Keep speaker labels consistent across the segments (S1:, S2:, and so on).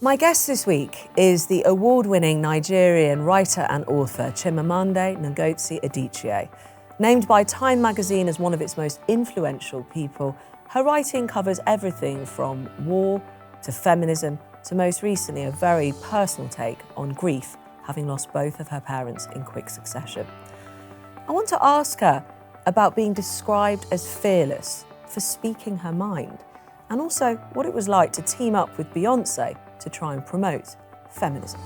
S1: My guest this week is the award-winning Nigerian writer and author Chimamanda Ngozi Adichie. Named by Time magazine as one of its most influential people, her writing covers everything from war to feminism to most recently a very personal take on grief, having lost both of her parents in quick succession. I want to ask her about being described as fearless for speaking her mind, and also what it was like to team up with Beyoncé to try and promote feminism.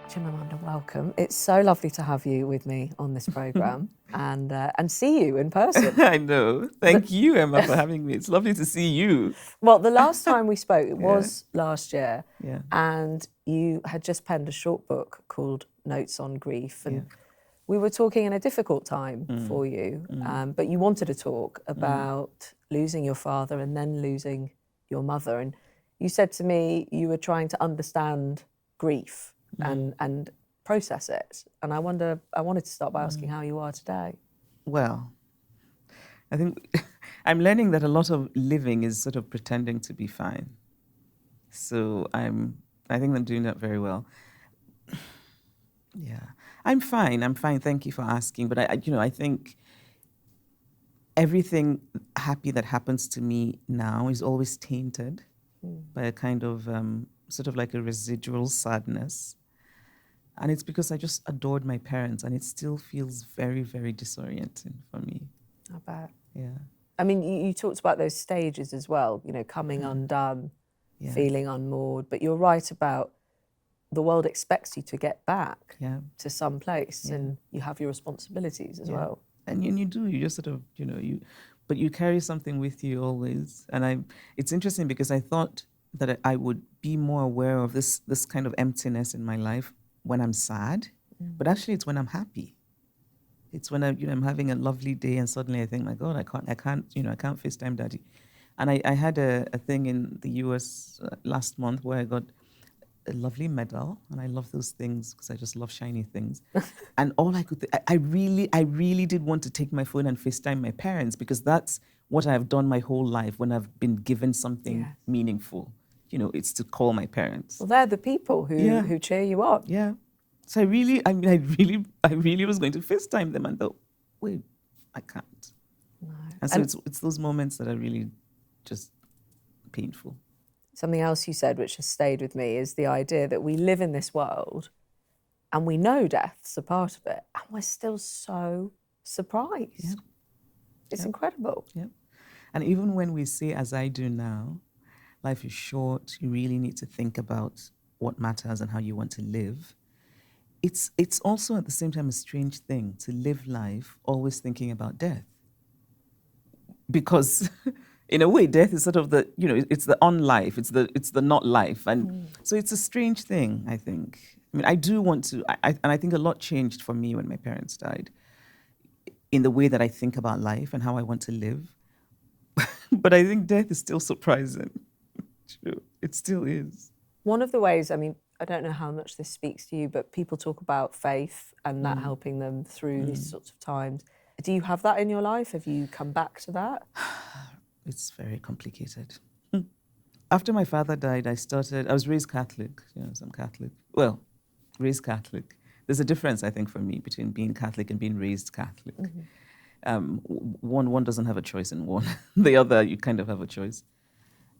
S1: Chimamanda, welcome. It's so lovely to have you with me on this programme and see you in person.
S2: I know. Thank you, Emma, for having me. It's lovely to see you.
S1: Well, the last time we spoke, it was last year,
S2: Yeah.
S1: and you had just penned a short book called Notes on Grief, and we were talking in a difficult time for you, but you wanted to talk about losing your father and then losing your mother, and you said to me you were trying to understand grief and process it, and I wanted to start by asking how you are today.
S2: Well, I think I'm learning that a lot of living is sort of pretending to be fine. So I think I'm doing that very well. Yeah, I'm fine. Thank you for asking. But I think everything happy that happens to me now is always tainted by a kind of sort of like a residual sadness. And it's because I just adored my parents, and it still feels very, very disorienting for me.
S1: I bet.
S2: Yeah.
S1: I mean, you talked about those stages as well, you know, coming undone, feeling unmoored, but you're right about the world expects you to get back to some place and you have your responsibilities as well.
S2: And you do, you just sort of, but you carry something with you always. And it's interesting because I thought that I would be more aware of this kind of emptiness in my life when I'm sad, but actually it's when I'm happy. It's when I'm having a lovely day and suddenly I think, my God, I can't FaceTime daddy. And I had a thing in the US last month where I got a lovely medal, and I love those things because I just love shiny things. And all I could, I really did want to take my phone and FaceTime my parents, because that's what I've done my whole life when I've been given something meaningful. It's to call my parents.
S1: Well, they're the people who cheer you on.
S2: Yeah. So I really was going to FaceTime them and thought, wait, I can't. No. And so it's those moments that are really just painful.
S1: Something else you said which has stayed with me is the idea that we live in this world and we know death's a part of it, and we're still so surprised. Yeah. It's incredible.
S2: Yeah. And even when we say, as I do now, life is short, you really need to think about what matters and how you want to live. It's also at the same time a strange thing to live life always thinking about death. Because in a way, death is sort of it's the on life, it's the not life. And so it's a strange thing, I think. I mean, I do want to, and I think a lot changed for me when my parents died in the way that I think about life and how I want to live. But I think death is still surprising. True. It still is.
S1: One of the ways, I mean, I don't know how much this speaks to you, but people talk about faith and that helping them through these sorts of times. Do you have that in your life? Have you come back to that?
S2: It's very complicated. After my father died, I was raised Catholic. So I'm Catholic. Well, raised Catholic. There's a difference, I think, for me between being Catholic and being raised Catholic. One doesn't have a choice in one. The other, you kind of have a choice.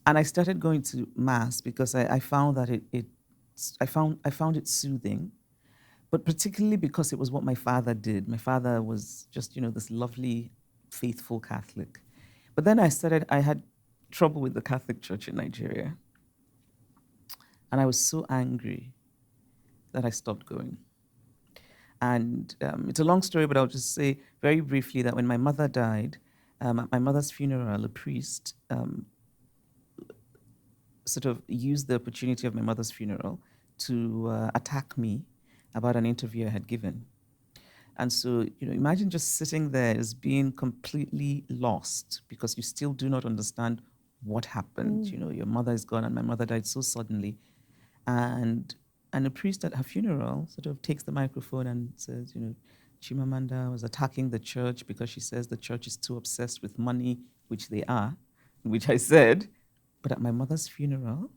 S2: And I started going to Mass because I found that I found it soothing, but particularly because it was what my father did. My father was just, this lovely, faithful Catholic. But then I had trouble with the Catholic Church in Nigeria. And I was so angry that I stopped going. And it's a long story, but I'll just say very briefly that when my mother died, at my mother's funeral, a priest sort of used the opportunity of my mother's funeral to attack me about an interview I had given. And so, imagine just sitting there as being completely lost because you still do not understand what happened. Your mother is gone, and my mother died so suddenly. And And a priest at her funeral sort of takes the microphone and says, Chimamanda was attacking the church because she says the church is too obsessed with money, which they are, which I said, but at my mother's funeral,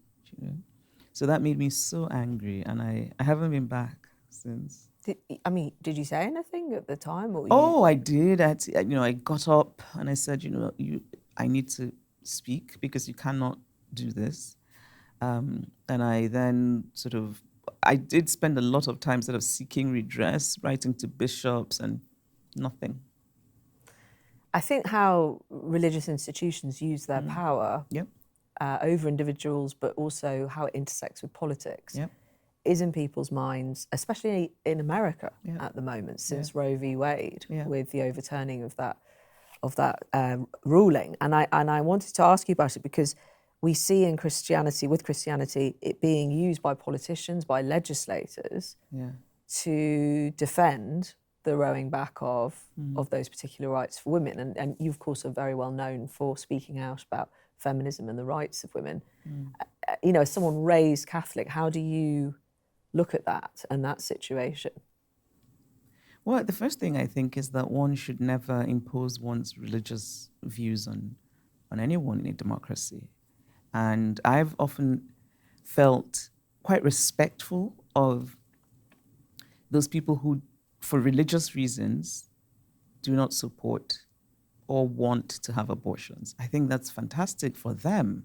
S2: So that made me so angry, and I haven't been back since.
S1: Did you say anything at the time?
S2: I did. I got up and I said, I need to speak because you cannot do this. And I then I did spend a lot of time sort of seeking redress, writing to bishops, and nothing.
S1: I think how religious institutions use their power over individuals, but also how it intersects with politics, is in people's minds, especially in America at the moment, since Roe v. Wade, with the overturning of that ruling. And I wanted to ask you about it because we see in Christianity, it being used by politicians, by legislators, to defend the rowing back of those particular rights for women. And you, of course, are very well known for speaking out about feminism and the rights of women. As someone raised Catholic, how do you look at that and that situation?
S2: Well, the first thing I think is that one should never impose one's religious views on anyone in a democracy. And I've often felt quite respectful of those people who, for religious reasons, do not support or want to have abortions. I think that's fantastic for them,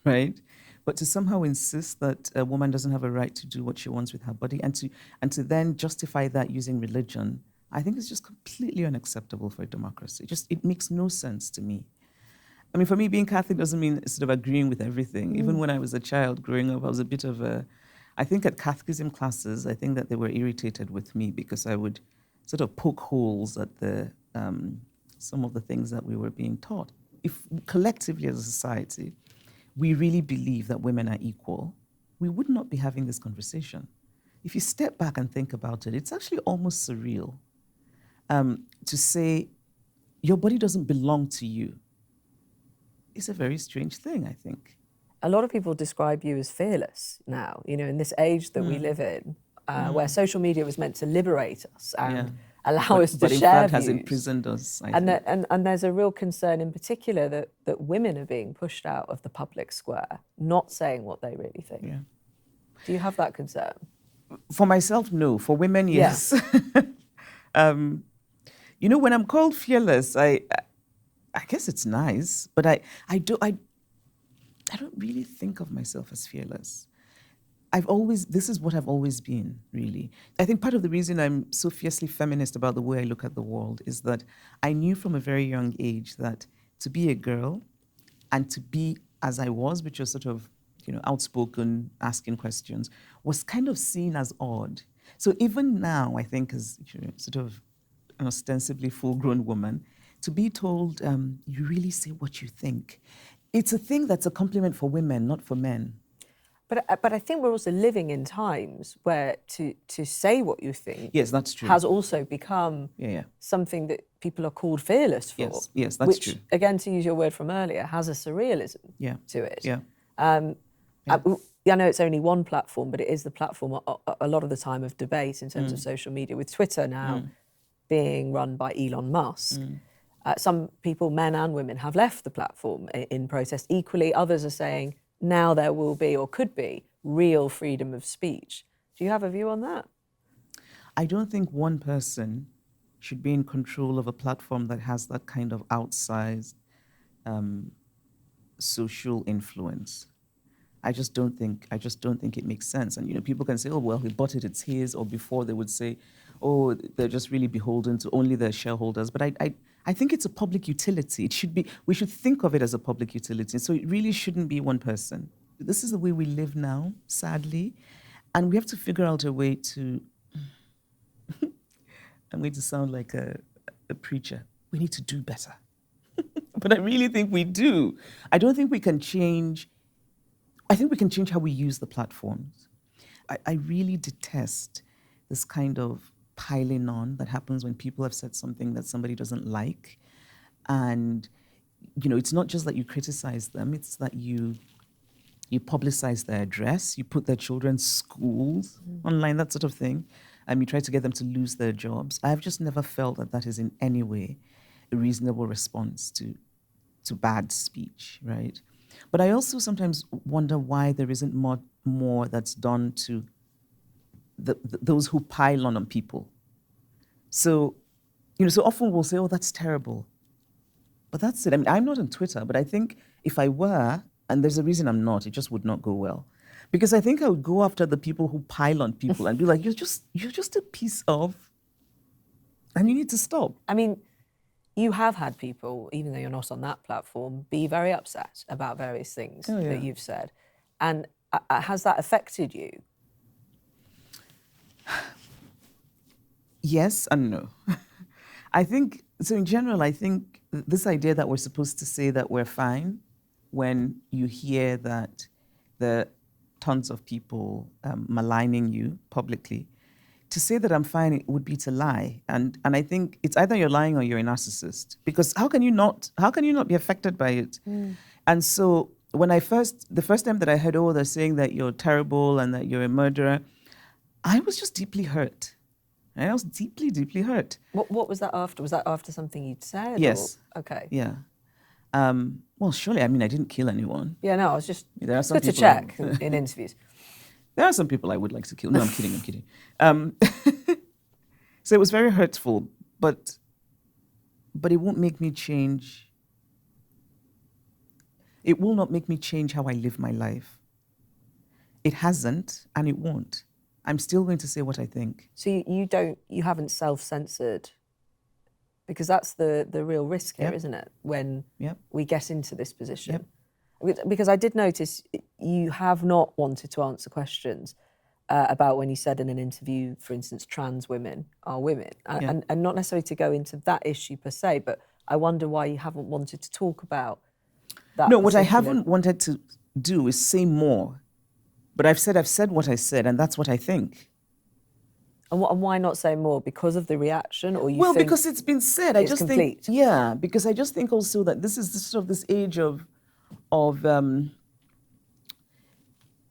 S2: right? But to somehow insist that a woman doesn't have a right to do what she wants with her body and to then justify that using religion, I think it's just completely unacceptable for a democracy. It makes no sense to me. I mean, for me, being Catholic doesn't mean sort of agreeing with everything. Even when I was a child growing up, I was a bit of I think at catechism classes, I think that they were irritated with me because I would sort of poke holes at some of the things that we were being taught. If collectively as a society, we really believe that women are equal, we would not be having this conversation. If you step back and think about it, it's actually almost surreal to say your body doesn't belong to you. It's a very strange thing, I think.
S1: A lot of people describe you as fearless now, in this age that we live in, where social media was meant to liberate us and allow us to
S2: but
S1: share
S2: in fact
S1: views.
S2: has imprisoned us, I think.
S1: And there's a real concern in particular that women are being pushed out of the public square, not saying what they really think.
S2: Yeah.
S1: Do you have that concern?
S2: For myself, no. For women, yes. When I'm called fearless, I guess it's nice, but I don't really think of myself as fearless. This is what I've always been, really. I think part of the reason I'm so fiercely feminist about the way I look at the world is that I knew from a very young age that to be a girl and to be as I was, which was sort of, outspoken, asking questions, was kind of seen as odd. So even now, I think as sort of an ostensibly full-grown woman, to be told, you really say what you think, it's a thing that's a compliment for women, not for men.
S1: But I think we're also living in times where to say what you think,
S2: yes, that's true,
S1: has also become something that people are called fearless for.
S2: Yes, that's
S1: which,
S2: true.
S1: Again, to use your word from earlier, has a surrealism to it. I know it's only one platform, but it is the platform a lot of the time of debate in terms of social media, with Twitter now being run by Elon Musk. Some people, men and women, have left the platform in protest. Equally, others are saying now there will be or could be real freedom of speech. Do you have a view on that?
S2: I don't think one person should be in control of a platform that has that kind of outsized social influence. I just don't think it makes sense. And people can say, oh well, he bought it, it's his, or before they would say, oh, they're just really beholden to only their shareholders. But I think it's a public utility. We should think of it as a public utility. So it really shouldn't be one person. This is the way we live now, sadly. And we have to figure out a way to, I'm going to sound like a preacher. We need to do better. But I really think we do. I don't think we can change, I think we can change how we use the platforms. I really detest this kind of piling on that happens when people have said something that somebody doesn't like. And, it's not just that you criticize them, it's that you you publicize their address, you put their children's schools online, that sort of thing. You try to get them to lose their jobs. I've just never felt that that is in any way a reasonable response to bad speech, right? But I also sometimes wonder why there isn't more that's done to those who pile on people. So, so often we'll say, oh, that's terrible. But that's it. I mean, I'm not on Twitter, but I think if I were, and there's a reason I'm not, it just would not go well. Because I think I would go after the people who pile on people and be like, you're just a piece of, and you need to stop.
S1: I mean, you have had people, even though you're not on that platform, be very upset about various things that you've said. And has that affected you?
S2: Yes and no. I think, so in general, I think this idea that we're supposed to say that we're fine when you hear that there are tons of people maligning you publicly, to say that I'm fine, it would be to lie. And I think it's either you're lying or you're a narcissist, because how can you not be affected by it? And so the first time that I heard, oh, they're saying that you're terrible and that you're a murderer, I was just deeply hurt. I was deeply, deeply hurt.
S1: What was that after? Was that after something you'd said?
S2: Yes.
S1: Or? Okay.
S2: Yeah. Well, surely, I mean, I didn't kill anyone.
S1: Yeah, no, I was just
S2: there are some
S1: good to check in interviews.
S2: There are some people I would like to kill. No, I'm kidding. So it was very hurtful, but it won't make me change. It will not make me change how I live my life. It hasn't, and it won't. I'm still going to say what I think.
S1: So you haven't self-censored, because that's the real risk here, isn't it? When we get into this position. Because I did notice you have not wanted to answer questions about when you said in an interview, for instance, trans women are women, and not necessarily to go into that issue per se, but I wonder why you haven't wanted to talk about that.
S2: No, what I haven't wanted to do is say more. But I've said what I said, and that's what I think.
S1: And why not say more? Because of the reaction, or you
S2: well,
S1: think
S2: because it's been said. I just
S1: complete?
S2: think, because I just think also that this is sort of this age of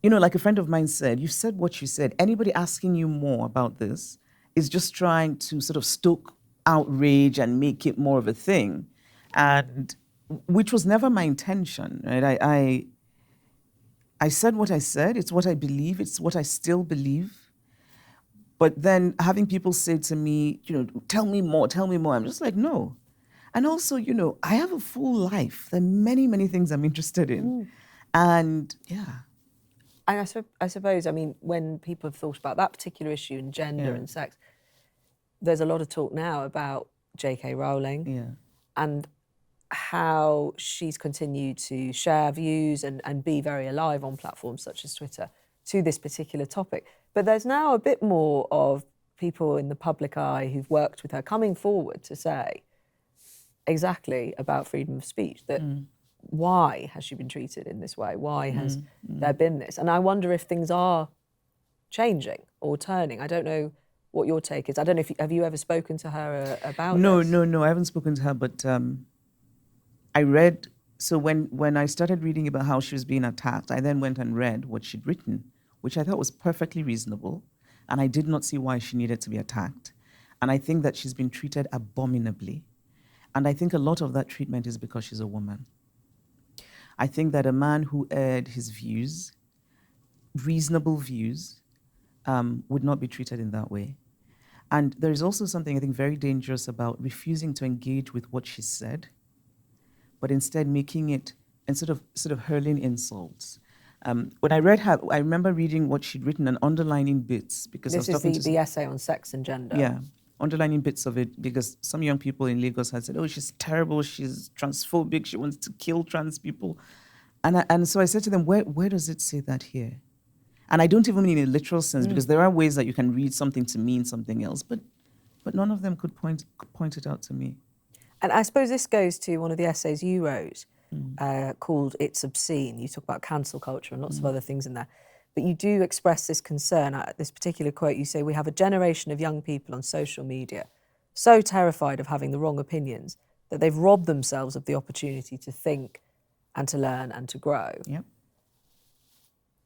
S2: like a friend of mine said, you said what you said. Anybody asking you more about this is just trying to sort of stoke outrage and make it more of a thing, and which was never my intention, right? I said what I said. It's what I believe. It's what I still believe. But then having people say to me, tell me more. I'm just like, no. And also, I have a full life. There are many, many things I'm interested in. And
S1: And I suppose, I mean, when people have thought about that particular issue in gender and sex, there's a lot of talk now about J.K. Rowling and how she's continued to share views and be very alive on platforms such as Twitter to this particular topic. But there's now a bit more of people in the public eye who've worked with her coming forward to say exactly about freedom of speech, that why has she been treated in this way? Why has there been this? And I wonder if things are changing or turning. I don't know what your take is. I don't know if have you ever spoken to her about this?
S2: No, I haven't spoken to her, but I read, so when I started reading about how she was being attacked, I then went and read what she'd written, which I thought was perfectly reasonable, and I did not see why she needed to be attacked. And I think that she's been treated abominably. And I think a lot of that treatment is because she's a woman. I think that a man who aired his views, reasonable views, would not be treated in that way. And there is also something I think very dangerous about refusing to engage with what she said, but instead making it and sort of hurling insults. When I read her, I remember reading what she'd written and underlining bits because
S1: this
S2: I was talking
S1: is the essay on sex and gender.
S2: Yeah, underlining bits of it because some young people in Lagos had said, "Oh, she's terrible. She's transphobic. She wants to kill trans people," and so I said to them, "Where does it say that here?" And I don't even mean in a literal sense because there are ways that you can read something to mean something else, but none of them could point it out to me.
S1: And I suppose this goes to one of the essays you wrote called It's Obscene. You talk about cancel culture and lots of other things in there. But you do express this concern. This particular quote, you say, "We have a generation of young people on social media so terrified of having the wrong opinions that they've robbed themselves of the opportunity to think and to learn and to grow."
S2: Yep.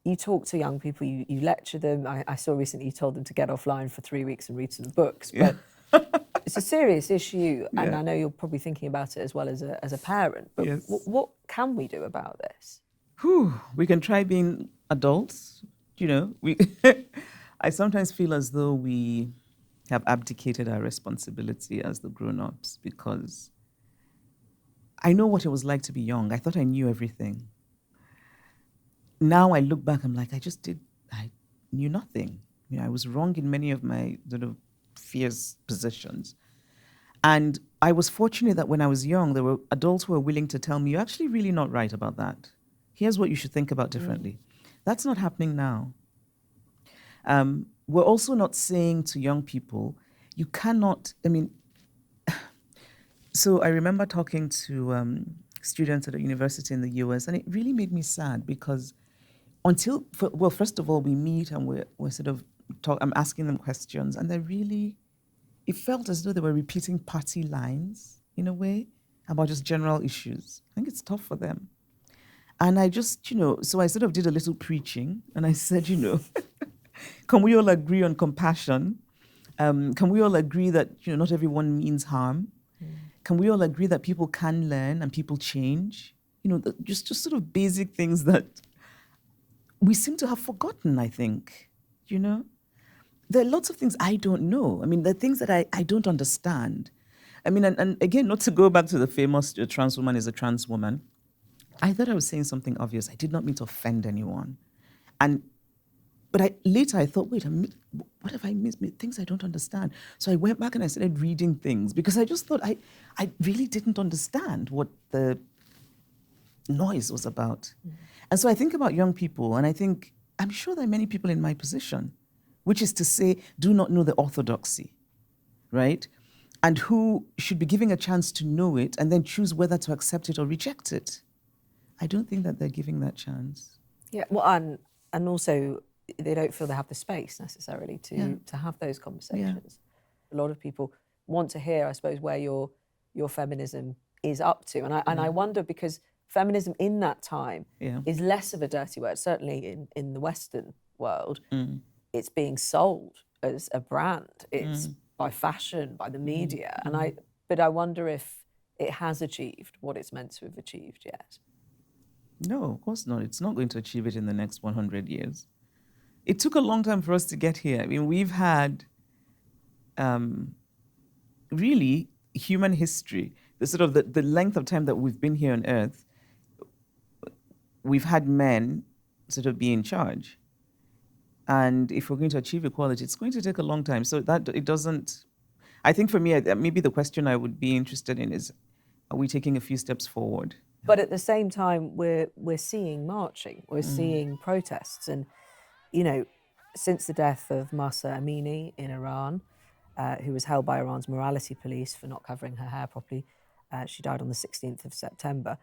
S1: you talk to young people, you lecture them. I saw recently you told them to get offline for 3 weeks and read some books, but it's a serious issue, and
S2: Yeah.
S1: I know you're probably thinking about it as well as a parent, but
S2: Yes.
S1: what can we do about this?
S2: We can try being adults. I sometimes feel as though we have abdicated our responsibility as the grown-ups, because I know what it was like to be young. I thought I knew everything. Now I look back, I'm like, I knew nothing. I was wrong in many of my sort of fierce positions. And I was fortunate that when I was young, there were adults who were willing to tell me, you're actually really not right about that. Here's what you should think about differently. That's not happening now. We're also not saying to young people, you cannot, so I remember talking to students at a university in the US, and it really made me sad because first of all, we meet and we're sort of I'm asking them questions, and it felt as though they were repeating party lines in a way about just general issues. I think it's tough for them. And I just, so I sort of did a little preaching, and I said, can we all agree on compassion? Can we all agree that, not everyone means harm? Can we all agree that people can learn and people change? Just sort of basic things that we seem to have forgotten, I think, There are lots of things I don't know. There are things that I don't understand. And again, not to go back to the famous trans woman is a trans woman, I thought I was saying something obvious. I did not mean to offend anyone. But later I thought, wait, what have I missed? Things I don't understand. So I went back and I started reading things because I just thought I really didn't understand what the noise was about. And so I think about young people, and I'm sure there are many people in my position, which is to say, do not know the orthodoxy, right? And who should be given a chance to know it and then choose whether to accept it or reject it. I don't think that they're giving that chance.
S1: Yeah, well, and also they don't feel they have the space necessarily to have those conversations. Yeah. A lot of people want to hear, I suppose, where your feminism is up to, and I wonder, because feminism in that time is less of a dirty word. Certainly in the Western world, it's being sold as a brand. It's by fashion, by the media, but I wonder if it has achieved what it's meant to have achieved yet.
S2: No, of course not. It's not going to achieve it in the next 100 years. It took a long time for us to get here. We've had really human history, the length of time that we've been here on Earth. We've had men sort of be in charge. And if we're going to achieve equality, it's going to take a long time. So that it doesn't, I think for me, maybe the question I would be interested in is, are we taking a few steps forward?
S1: But at the same time, we're seeing marching, we're seeing protests. And, since the death of Mahsa Amini in Iran, who was held by Iran's morality police for not covering her hair properly, she died on the 16th of September.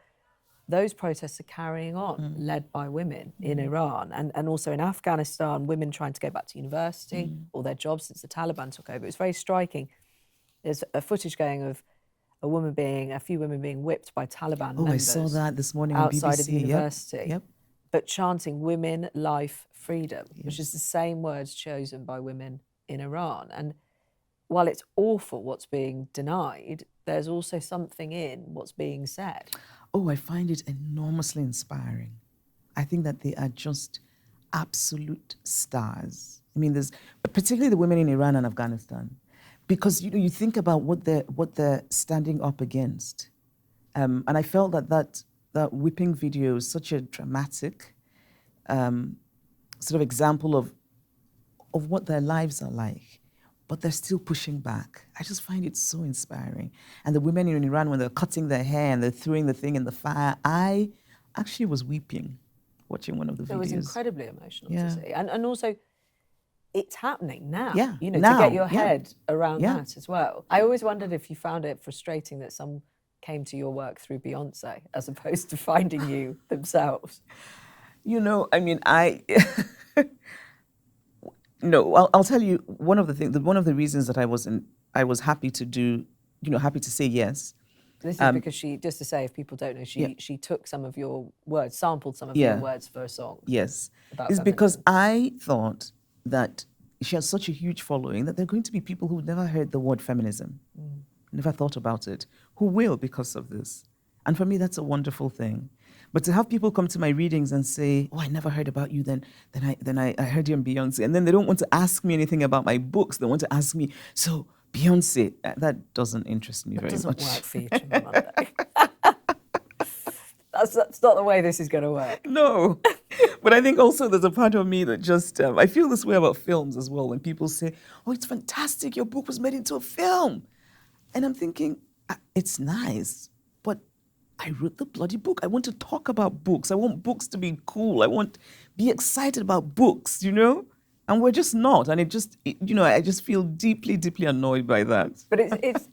S1: Those protests are carrying on, led by women in Iran. And also in Afghanistan, women trying to go back to university or their jobs since the Taliban took over. It's very striking. There's a footage going of a few women being whipped by Taliban members.
S2: I saw that this morning on BBC.
S1: Outside of the university.
S2: Yep.
S1: But chanting women, life, freedom, which is the same words chosen by women in Iran. And while it's awful what's being denied, there's also something in what's being said.
S2: Oh, I find it enormously inspiring. I think that they are just absolute stars. There's particularly the women in Iran and Afghanistan, because you think about what they're standing up against, and I felt that whipping video is such a dramatic sort of example of what their lives are like, but they're still pushing back. I just find it so inspiring. And the women in Iran, when they're cutting their hair and they're throwing the thing in the fire, I actually was weeping watching one of the videos.
S1: It was incredibly emotional to see, and also, it's happening now,
S2: now,
S1: to get your head around that as well. I always wondered if you found it frustrating that some came to your work through Beyoncé as opposed to finding you themselves.
S2: No, I'll tell you one of the reasons that I was happy to do, happy to say yes,
S1: This is because she, just to say, if people don't know, she took some of your words, sampled some of your words for a song.
S2: Yes.
S1: About
S2: it's
S1: feminism.
S2: Because I thought that she has such a huge following that there are going to be people who've never heard the word feminism, never thought about it, who will because of this. And for me, that's a wonderful thing. But to have people come to my readings and say, "Oh, I never heard about you," then I heard you on Beyonce, and then they don't want to ask me anything about my books. They want to ask me, "So Beyonce," that doesn't interest me very much.
S1: That doesn't work for you, Chimamanda. That's not the way this is going to work.
S2: No. But I think also there's a part of me that just, I feel this way about films as well. When people say, "Oh, it's fantastic, your book was made into a film." And I'm thinking, it's nice, but I wrote the bloody book. I want to talk about books. I want books to be cool. I want to be excited about books, And we're just not. And I just feel deeply, deeply annoyed by that.
S1: But it's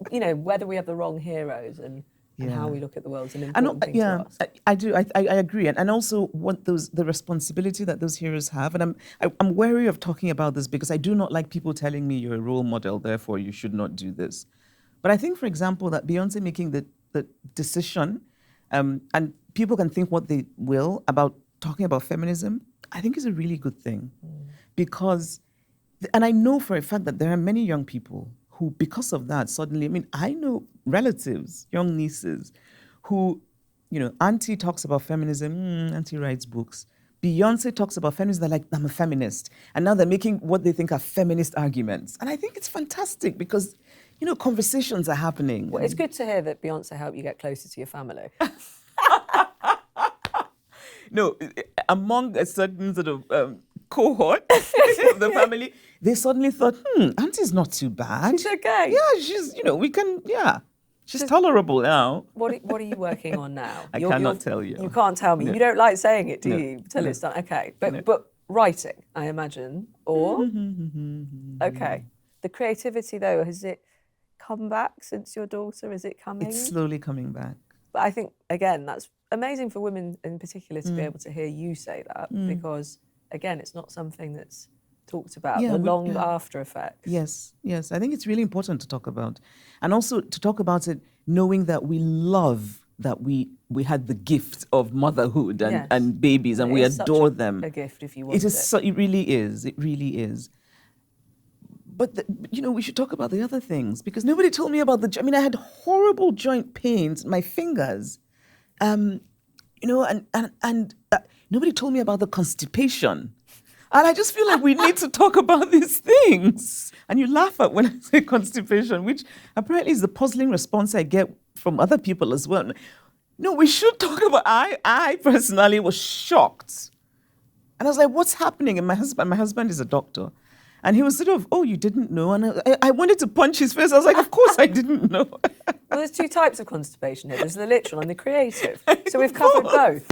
S1: whether we have the wrong heroes and how we look at the world is an important thing to ask.
S2: I do. I agree. And also what the responsibility that those heroes have. And I'm wary of talking about this because I do not like people telling me you're a role model, therefore you should not do this. But I think, for example, that Beyoncé making the decision, and people can think what they will about talking about feminism, I think is a really good thing. Because, and I know for a fact that there are many young people who, because of that, suddenly, I know relatives, young nieces, who, Auntie talks about feminism, Auntie writes books. Beyonce talks about feminism, they're like, "I'm a feminist." And now they're making what they think are feminist arguments. And I think it's fantastic because, conversations are happening.
S1: Well, it's good to hear that Beyonce helped you get closer to your family.
S2: No, among a certain sort of cohort of the family, they suddenly thought, Auntie's not too bad.
S1: She's okay.
S2: Yeah, she's, she's tolerable now.
S1: What are you working on now?
S2: I cannot tell you.
S1: You can't tell me. No. You don't like saying it, do
S2: No.
S1: you? Till
S2: No.
S1: it's done. Okay, but
S2: No.
S1: but writing, I imagine, or okay. The creativity though, has it come back since your daughter? Is it coming?
S2: It's slowly coming back.
S1: But I think again, that's amazing for women in particular to be able to hear you say that because again, it's not something that's talked about, the long after effects.
S2: Yes. I think it's really important to talk about. And also to talk about it knowing that we love that we had the gift of motherhood and babies and we adore them.
S1: A gift if you want it.
S2: It really is. It really is. But, we should talk about the other things because nobody told me about I had horrible joint pains in my fingers. And nobody told me about the constipation. And I just feel like we need to talk about these things. And you laugh at when I say constipation, which apparently is the puzzling response I get from other people as well. No, we should talk about, I personally was shocked. And I was like, what's happening? And my husband is a doctor. And he was sort of, "Oh, you didn't know?" And I wanted to punch his face. I was like, of course I didn't know.
S1: Well, there's two types of constipation here. There's the literal and the creative. So we've covered both.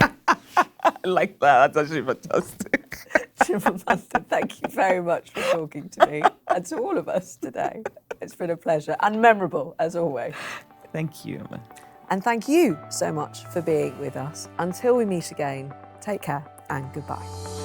S2: I like that. That's actually fantastic.
S1: Chimamanda, thank you very much for talking to me and to all of us today. It's been a pleasure and memorable, as always.
S2: Thank you, Emma.
S1: And thank you so much for being with us. Until we meet again, take care and goodbye.